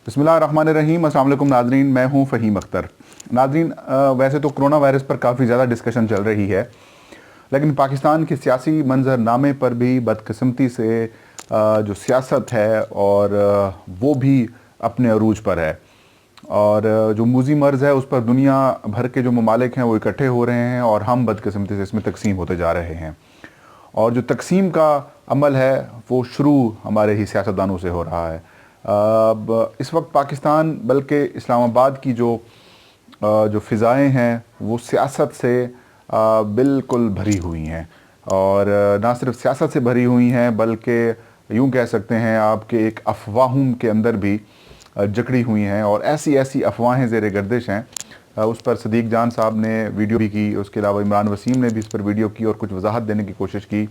बिस्मिल्लाहिर्रहमानिर्रहीम। अस्सलाम वालेकुम नाज़रीन, मैं हूं फ़हीम अख्तर। नाज़रीन, वैसे तो कोरोना वायरस पर काफ़ी ज़्यादा डिस्कशन चल रही है, लेकिन पाकिस्तान के सियासी मंजरनामे पर भी बदकिस्मती से जो सियासत है और वो भी अपने अरूज पर है। और जो मूजी मर्ज़ है उस पर दुनिया भर के जो ममालिक हैं वो इकट्ठे हो रहे हैं और हम बदकिस्मती से इसमें तकसीम होते जा रहे हैं। और जो तकसीम का अमल है वो शुरू हमारे ही सियासतदानों से हो रहा है। इस वक्त पाकिस्तान बल्कि इस्लामाबाद की जो फ़िज़ाएँ हैं वो सियासत से बिल्कुल भरी हुई हैं, और ना सिर्फ सियासत से भरी हुई हैं बल्कि यूँ कह सकते हैं आपके एक अफवाहों के अंदर भी जकड़ी हुई हैं। और ऐसी ऐसी अफवाहें ज़ेर गर्दिश हैं, उस पर सदीक जान साहब ने वीडियो भी की, उसके अलावा इमरान वसीम ने भी इस पर वीडियो की और कुछ वजाहत देने की कोशिश की।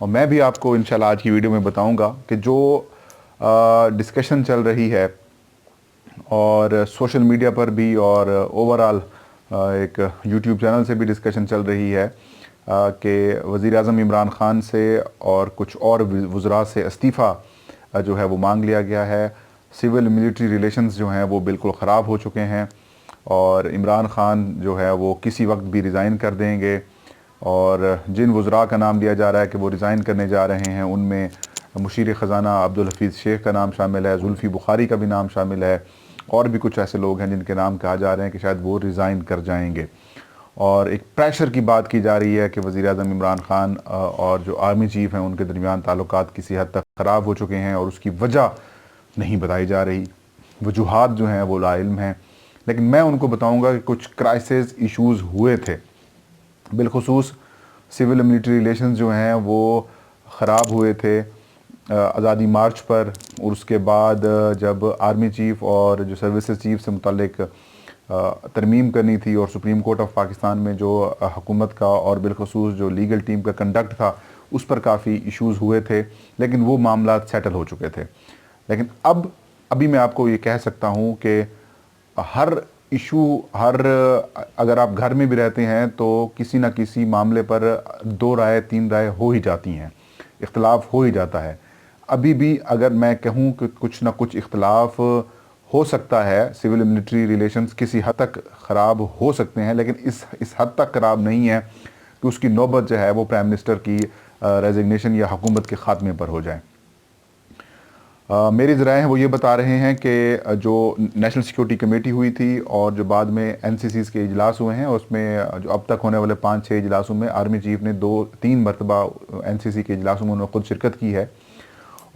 और मैं भी आपको इंशाल्लाह आज की वीडियो में बताऊंगा कि जो डिस्कशन चल रही है और सोशल मीडिया पर भी और ओवरऑल एक यूट्यूब चैनल से भी डिस्कशन चल रही है कि वज़ीर-ए-आज़म इमरान ख़ान से और कुछ और वज़रा से इस्तीफ़ा जो है वो मांग लिया गया है। सिविल मिलिट्री रिलेशंस जो हैं वो बिल्कुल ख़राब हो चुके हैं और इमरान ख़ान जो है वो किसी वक्त भी रिज़ाइन कर देंगे। और जिन वज़रा का नाम लिया जा रहा है कि वो रिज़ाइन करने जा रहे हैं उनमें मुशीर ख़ज़ाना अब्दुल हफीज़ शेख का नाम शामिल है, जुल्फ़ी बुखारी का भी नाम शामिल है, और भी कुछ ऐसे लोग हैं जिनके नाम कहा जा रहे हैं कि शायद वो रिज़ाइन कर जाएंगे। और एक प्रेशर की बात की जा रही है कि वज़ीर-ए-आज़म इमरान ख़ान और जो आर्मी चीफ़ हैं उनके दरमियान ताल्लुकात किसी हद तक ख़राब हो चुके हैं और उसकी वजह नहीं बताई जा रही। वजूहात जो हैं वो लाइल्म हैं, लेकिन मैं उनको बताऊँगा कि कुछ क्राइसिस इशूज़ हुए थे, बिलखुसूस सिविल मिलिट्री रिलेशंस जो हैं वो ख़राब हुए थे आज़ादी मार्च पर। और उसके बाद जब आर्मी चीफ़ और जो सर्विसेज चीफ़ से मुतल्लिक तरमीम करनी थी और सुप्रीम कोर्ट ऑफ पाकिस्तान में जो हुकूमत का और बिलखुसूस जो लीगल टीम का कंडक्ट था उस पर काफ़ी इश्यूज़ हुए थे, लेकिन वो मामला सेटल हो चुके थे। लेकिन अभी मैं आपको ये कह सकता हूँ कि हर अगर आप घर में भी रहते हैं तो किसी न किसी मामले पर 2 राय 3 राय हो ही जाती हैं, इख्तलाफ हो ही जाता है। अभी भी अगर मैं कहूँ कि कुछ ना कुछ इख्तलाफ हो सकता है, सिविल मिलिट्री रिलेशंस किसी हद तक ख़राब हो सकते हैं, लेकिन इस हद तक ख़राब नहीं है कि उसकी नौबत जो है वो प्राइम मिनिस्टर की रेजिग्नेशन या हुकूमत के ख़ात्मे पर हो जाए। मेरी ज़राए हैं वो ये बता रहे हैं कि जो नेशनल सिक्योरिटी कमेटी हुई थी और जो बाद में एनसीसीज़ के इजलास हुए हैं उसमें जो अब तक होने वाले 5-6 इजलासों में आर्मी चीफ़ ने 2-3 मरतबा एनसीसी के इजलासों में उन्होंने ख़ुद शिरकत की है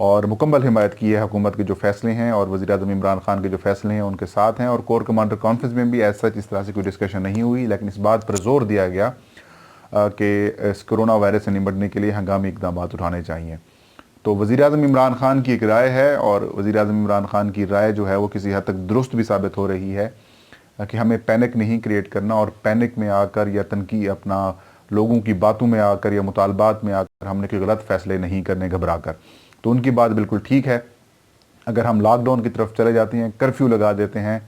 और मुकम्मल हिमायत की है हुकूमत के जो फ़ैसले हैं और वज़ीर-ए-आज़म इमरान ख़ान के जो फ़ैसले हैं उनके साथ हैं। और कोर कमांडर कॉन्फ्रेंस में भी ऐसा इस तरह से कोई डिस्कशन नहीं हुई, लेकिन इस बात पर ज़ोर दिया गया कि इस कोरोना वायरस से निपटने के लिए हंगामी इक़दाम उठाने चाहिए। तो वज़ीर-ए-आज़म इमरान ख़ान की एक राय है और वज़ीर-ए-आज़म इमरान ख़ान की राय जो है वो किसी हद तक दुरुस्त भी साबित हो रही है कि हमें पैनिक नहीं क्रिएट करना और पैनिक में आकर या तनकी अपना लोगों की बातों में आकर या मुतालबात में आकर हमने कोई गलत फ़ैसले नहीं करने घबरा कर। तो उनकी बात बिल्कुल ठीक है। अगर हम लॉकडाउन की तरफ चले जाते हैं, कर्फ्यू लगा देते हैं,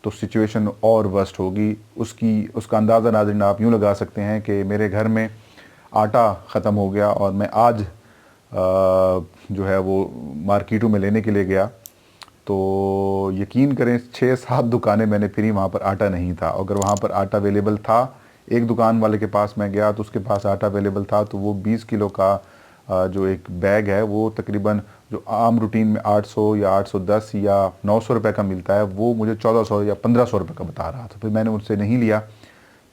तो सिचुएशन और वर्स्ट होगी। उसका अंदाज़ा नाज़रीन आप यूँ लगा सकते हैं कि मेरे घर में आटा ख़त्म हो गया और मैं आज जो है वो मार्केटों में लेने के लिए गया, तो यकीन करें 6-7 दुकानें मैंने फिरी, वहाँ पर आटा नहीं था। अगर वहाँ पर आटा अवेलेबल था, एक दुकान वाले के पास मैं गया तो उसके पास आटा अवेलेबल था, तो वो 20 किलो का जो एक बैग है वो तकरीबन जो आम रूटीन में 800 या 810 या 900 रुपये का मिलता है वो मुझे 1400 या 1500 रुपये का बता रहा था। फिर मैंने उनसे नहीं लिया,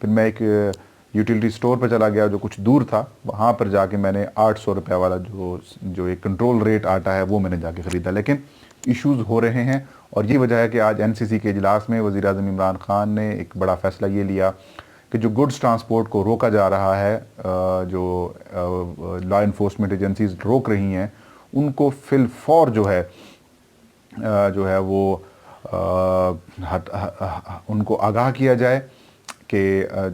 फिर मैं एक यूटिलिटी स्टोर पर चला गया जो कुछ दूर था, वहाँ पर जाके मैंने 800 रुपये वाला जो एक कंट्रोल रेट आटा है वो मैंने जाके ख़रीदा। लेकिन इश्यूज़ हो रहे हैं और ये वजह है कि आज एनसीसी के इजलास में वज़ीर-ए-आज़म इमरान ख़ान ने एक बड़ा फ़ैसला ये लिया कि जो गुड्स ट्रांसपोर्ट को रोका जा रहा है, जो लॉ इन्फोर्समेंट एजेंसीज रोक रही हैं, उनको फिलफौर जो है वो उनको आगाह किया जाए कि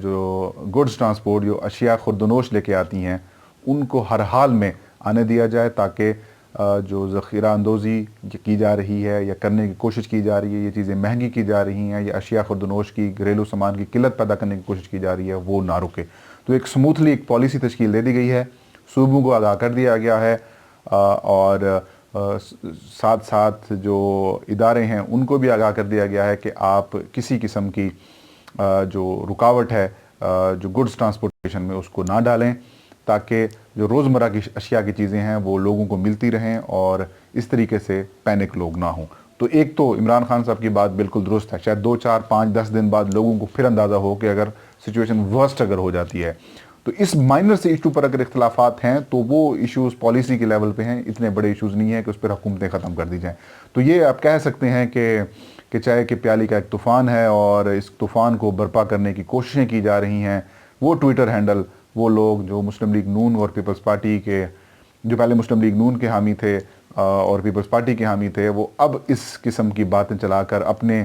जो गुड्स ट्रांसपोर्ट जो अशिया खुर्दनोश लेके आती हैं उनको हर हाल में आने दिया जाए, ताकि जो ज़ख़ीरा अंदोज़ी की जा रही है या करने की कोशिश की जा रही है, ये चीज़ें महंगी की जा रही हैं या अशिया खुर्दनोश की घरेलू सामान की किल्लत पैदा करने की कोशिश की जा रही है, वो ना रुके। तो एक स्मूथली एक पॉलिसी तश्कील दे दी गई है, सूबों को आगाह कर दिया गया है और ساتھ ساتھ جو ادارے ہیں ان کو بھی آگاہ کر دیا گیا ہے کہ آپ کسی قسم کی جو رکاوٹ ہے جو گڈز ٹرانسپورٹیشن میں اس کو نہ ڈالیں، تاکہ جو روزمرہ کی اشیاء کی چیزیں ہیں وہ لوگوں کو ملتی رہیں اور اس طریقے سے پینک لوگ نہ ہوں۔ تو ایک تو عمران خان صاحب کی بات بالکل درست ہے، شاید 2 4 5 10 دن بعد لوگوں کو پھر اندازہ ہو کہ اگر سچویشن ورسٹ اگر ہو جاتی ہے تو اس مائنر سے ایشو پر اگر اختلافات ہیں تو وہ ایشوز پالیسی کے لیول پہ ہیں، اتنے بڑے ایشوز نہیں ہیں کہ اس پر حکومتیں ختم کر دی جائیں۔ تو یہ آپ کہہ سکتے ہیں کہ چاہے کہ پیالی کا ایک طوفان ہے اور اس طوفان کو برپا کرنے کی کوششیں کی جا رہی ہیں، وہ ٹویٹر ہینڈل وہ لوگ جو مسلم لیگ نون اور پیپلز پارٹی کے جو پہلے مسلم لیگ نون کے حامی تھے اور پیپلز پارٹی کے حامی تھے، وہ اب اس قسم کی باتیں چلا کر اپنے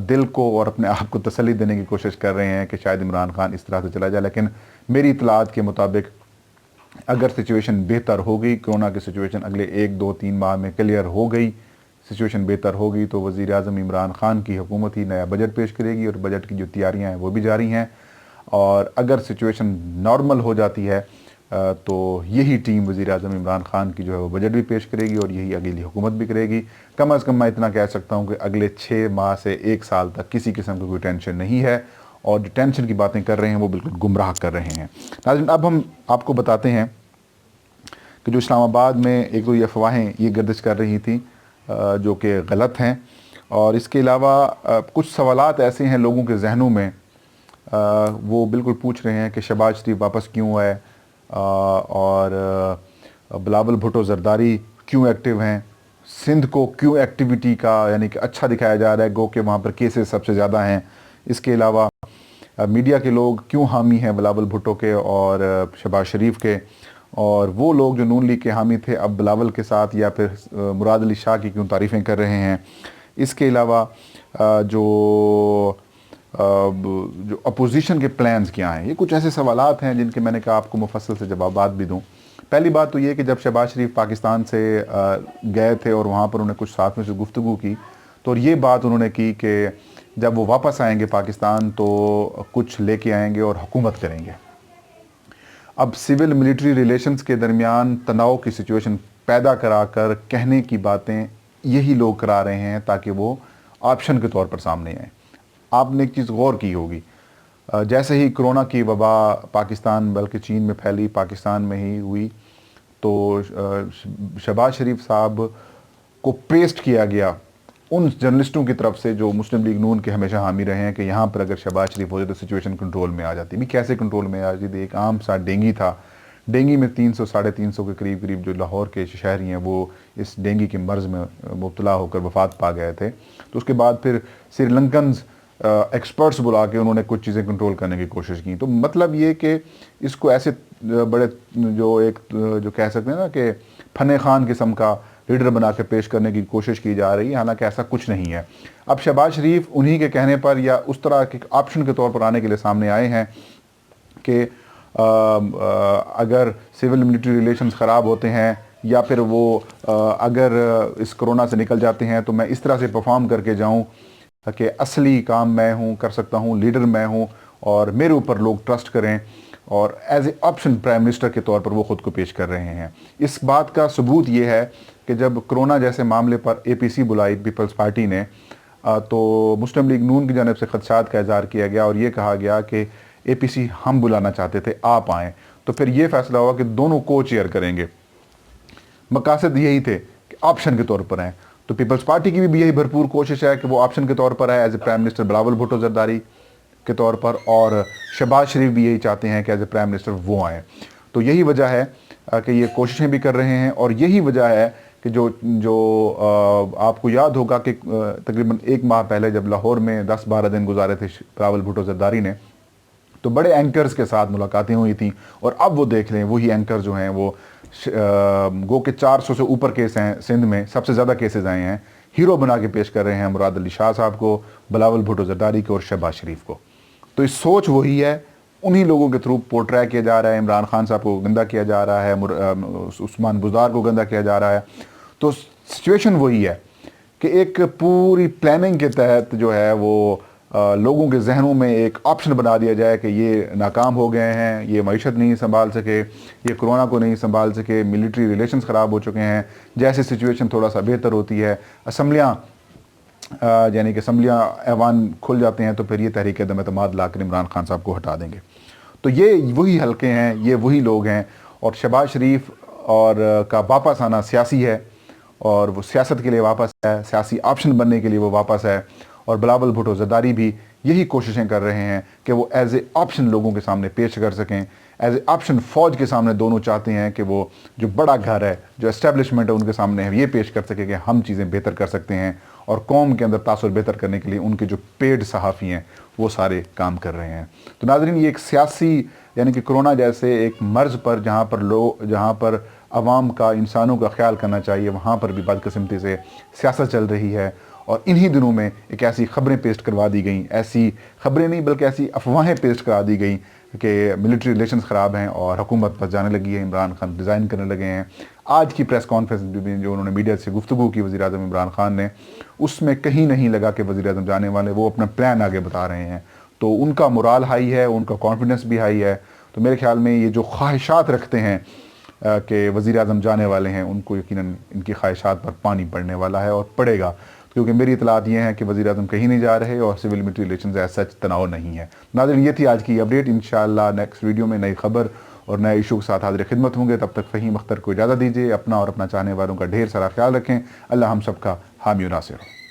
دل کو اور اپنے آپ کو تسلی دینے کی کوشش کر رہے ہیں کہ شاید عمران خان اس طرح سے چلا جائے۔ لیکن میری اطلاعات کے مطابق اگر سچویشن بہتر ہو گئی، کرونا کی سچویشن اگلے 1 2 3 ماہ میں کلیئر ہو گئی، سچویشن بہتر ہوگی، تو وزیر اعظم عمران خان کی حکومت ہی نیا بجٹ پیش کرے گی اور بجٹ کی جو تیاریاں ہیں وہ بھی جاری ہیں۔ اور اگر سچویشن نارمل ہو جاتی ہے تو یہی ٹیم وزیر اعظم عمران خان کی جو ہے وہ بجٹ بھی پیش کرے گی اور یہی اگلی حکومت بھی کرے گی۔ کم از کم میں اتنا کہہ سکتا ہوں کہ اگلے 6 ماہ سے 1 سال تک کسی قسم کی کوئی ٹینشن نہیں ہے، اور جو ٹینشن کی باتیں کر رہے ہیں وہ بالکل گمراہ کر رہے ہیں۔ ناظرین، اب ہم آپ کو بتاتے ہیں کہ جو اسلام آباد میں ایک دو یہ افواہیں یہ گردش کر رہی تھیں جو کہ غلط ہیں، اور اس کے علاوہ کچھ سوالات ایسے ہیں لوگوں کے ذہنوں میں، وہ بالکل پوچھ رہے ہیں کہ شہباز شریف واپس کیوں آئے اور بلاول بھٹو زرداری کیوں ایکٹیو ہیں، سندھ کو کیوں ایکٹیویٹی کا یعنی کہ اچھا دکھایا جا رہا ہے، گو کہ وہاں پر کیسز سب سے زیادہ ہیں۔ اس کے علاوہ میڈیا کے لوگ کیوں حامی ہیں بلاول بھٹو کے اور شہباز شریف کے، اور وہ لوگ جو نون لیگ کے حامی تھے اب بلاول کے ساتھ یا پھر مراد علی شاہ کی کیوں تعریفیں کر رہے ہیں۔ اس کے علاوہ جو اپوزیشن کے پلانز کیا ہیں، یہ کچھ ایسے سوالات ہیں جن کے میں نے کہا آپ کو مفصل سے جوابات بھی دوں۔ پہلی بات تو یہ کہ جب شہباز شریف پاکستان سے گئے تھے اور وہاں پر انہوں نے کچھ ساتھیوں سے گفتگو کی، تو یہ بات انہوں نے کی کہ جب وہ واپس آئیں گے پاکستان تو کچھ لے کے آئیں گے اور حکومت کریں گے۔ اب سول ملٹری ریلیشنز کے درمیان تناؤ کی سچویشن پیدا کرا کر کہنے کی باتیں یہی لوگ کرا رہے ہیں تاکہ وہ آپشن کے طور پر سامنے آئیں۔ آپ نے ایک چیز غور کی ہوگی، جیسے ہی کرونا کی وبا پاکستان بلکہ چین میں پھیلی، پاکستان میں ہی ہوئی، تو شہباز شریف صاحب کو پیسٹ کیا گیا ان جرنلسٹوں کی طرف سے جو مسلم لیگ نون کے ہمیشہ حامی رہے ہیں کہ یہاں پر اگر شہباز شریف ہو جائے تو سچویشن کنٹرول میں آ جاتی۔ بھی کیسے کنٹرول میں آ جاتی؟ ایک عام سا ڈینگی تھا، ڈینگی میں 300 350 کے قریب جو لاہور کے شہری ہیں وہ اس ڈینگی کے مرض میں مبتلا ہو کر وفات پا گئے تھے۔ تو اس کے بعد پھر سری لنکنز ایکسپرٹس بلا کے انہوں نے کچھ چیزیں کنٹرول کرنے کی کوشش کی۔ تو مطلب یہ کہ اس کو ایسے بڑے جو کہہ سکتے ہیں نا کہ فن خان قسم کا لیڈر بنا کے پیش کرنے کی کوشش کی جا رہی ہے، حالانکہ ایسا کچھ نہیں ہے۔ اب شہباز شریف انہی کے کہنے پر یا اس طرح کے آپشن کے طور پر آنے کے لیے سامنے آئے ہیں کہ اگر سول ملٹری ریلیشنز خراب ہوتے ہیں یا پھر وہ اگر اس کرونا سے نکل جاتے ہیں تو میں اس طرح سے پرفارم کر کے جاؤں کہ اصلی کام میں ہوں، کر سکتا ہوں، لیڈر میں ہوں اور میرے اوپر لوگ ٹرسٹ کریں، اور as a option prime minister کے طور پر وہ خود کو پیش کر رہے ہیں۔ اس بات کا ثبوت یہ ہے کہ جب کرونا جیسے معاملے پر اے پی سی بلائی پیپلز پارٹی نے، تو مسلم لیگ نون کی جانب سے خدشات کا اظہار کیا گیا اور یہ کہا گیا کہ اے پی سی ہم بلانا چاہتے تھے، آپ آئیں۔ تو پھر یہ فیصلہ ہوا کہ دونوں کو چیئر کریں گے۔ مقاصد یہی تھے کہ آپشن کے طور پر ہیں، تو پیپلز پارٹی کی بھی یہی بھرپور کوشش ہے کہ وہ آپشن کے طور پر ہے as a prime minister Bilawal Bhutto Zardari کے طور پر، اور شہباز شریف بھی یہی چاہتے ہیں کہ ایز اے پرائم منسٹر وہ آئیں۔ تو یہی وجہ ہے کہ یہ کوششیں بھی کر رہے ہیں، اور یہی وجہ ہے کہ جو آپ کو یاد ہوگا کہ تقریباً 1 ماہ پہلے جب لاہور میں 10-12 دن گزارے تھے بلاول بھٹو زرداری نے، تو بڑے اینکرز کے ساتھ ملاقاتیں ہوئی تھیں، اور اب وہ دیکھ لیں وہی اینکر جو ہیں وہ گو کہ 400 سے اوپر کیس ہیں سندھ میں، سب سے زیادہ کیسز آئے ہیں، ہیرو بنا کے پیش کر رہے ہیں مراد علی شاہ صاحب کو، بلاول بھٹو زرداری کو اور شہباز شریف کو۔ تو اس سوچ وہی ہے، انہی لوگوں کے تھرو پورٹرے کیا جا رہا ہے، عمران خان صاحب کو گندہ کیا جا رہا ہے، عثمان بزدار کو گندہ کیا جا رہا ہے۔ تو سچویشن وہی ہے کہ ایک پوری پلاننگ کے تحت جو ہے وہ लोगों के जहनों में एक ऑप्शन बना दिया जाए कि ये नाकाम हो गए हैं, ये मईशत नहीं संभाल सके, ये कोरोना को नहीं संभाल सके, मिलिट्री रिलेशंस ख़राब हो चुके हैं, जैसे सिचुएशन थोड़ा सा बेहतर होती है, असम्बलियाँ यानी कि असम्बलियाँ ऐवान खुल जाते हैं, तो फिर ये तहरीक अदम एतमाद ला कर इमरान खान साहब को हटा देंगे। तो ये वही हलके हैं, ये वही लोग हैं, और शहबाज शरीफ और का वापस आना सियासी है, और वो सियासत के लिए वापस है, सियासी ऑप्शन बनने के लिए वो वापस है। और बिलावल भुट्टो ज़रदारी भी यही कोशिशें कर रहे हैं कि वो एज ए ऑप्शन लोगों के सामने पेश कर सकें, एज ए ऑप्शन फ़ौज के सामने दोनों चाहते हैं कि वो जो बड़ा घर है, जो एस्टेब्लिशमेंट है उनके सामने है, ये पेश कर सके कि हम चीज़ें बेहतर कर सकते हैं, और कौम के अंदर तासुर बेहतर करने के लिए उनके जो पेड सहाफ़ी हैं वो सारे काम कर रहे हैं। तो नाज़रीन, ये एक सियासी यानी कि कोरोना जैसे एक मर्ज़ पर जहाँ पर अवाम का, इंसानों का ख्याल करना चाहिए, वहाँ पर भी बदकिस्मती से सियासत चल रही है। और इन्हीं दिनों में एक ऐसी खबरें पेश करवा दी गई, ऐसी खबरें नहीं बल्कि ऐसी अफवाहें पेश करा दी गई कि मिलिट्री रिलेशंस ख़राब हैं और हुकूमत फंस जाने लगी है, इमरान खान रिज़ाइन करने लगे हैं। आज की प्रेस कॉन्फ्रेंस में जो उन्होंने मीडिया से गुफ्तगू की वज़ीर आज़म इमरान खान ने, उसमें कहीं नहीं लगा कि वज़ीर आज़म जाने वाले, वो अपना प्लान आगे बता रहे हैं। तो उनका मोराल हाई है, उनका कॉन्फिडेंस भी हाई है। तो मेरे ख्याल में ये जो ख्वाहिशात रखते हैं कि वज़ीर आज़म जाने वाले हैं, उनको यकीनन इनकी ख्वाहिशात पर पानी पड़ने वाला है, और पड़ेगा, क्योंकि मेरी इतलात ये हैं कि वज़ीर आज़म कहीं नहीं जा रहे और civil military relations as such तनाव नहीं है। नाज़रीन, ये थी आज की अपडेट। इंशाअल्लाह नेक्स्ट वीडियो में नई खबर और नए इशू के साथ हाज़िर खिदमत होंगे। तब तक फ़हीम अख्तर को इजाज़त दीजिए। अपना और अपना चाहने वालों का ढेर सारा ख्याल रखें। अल्लाह हम सबका हामी और नासिर हो।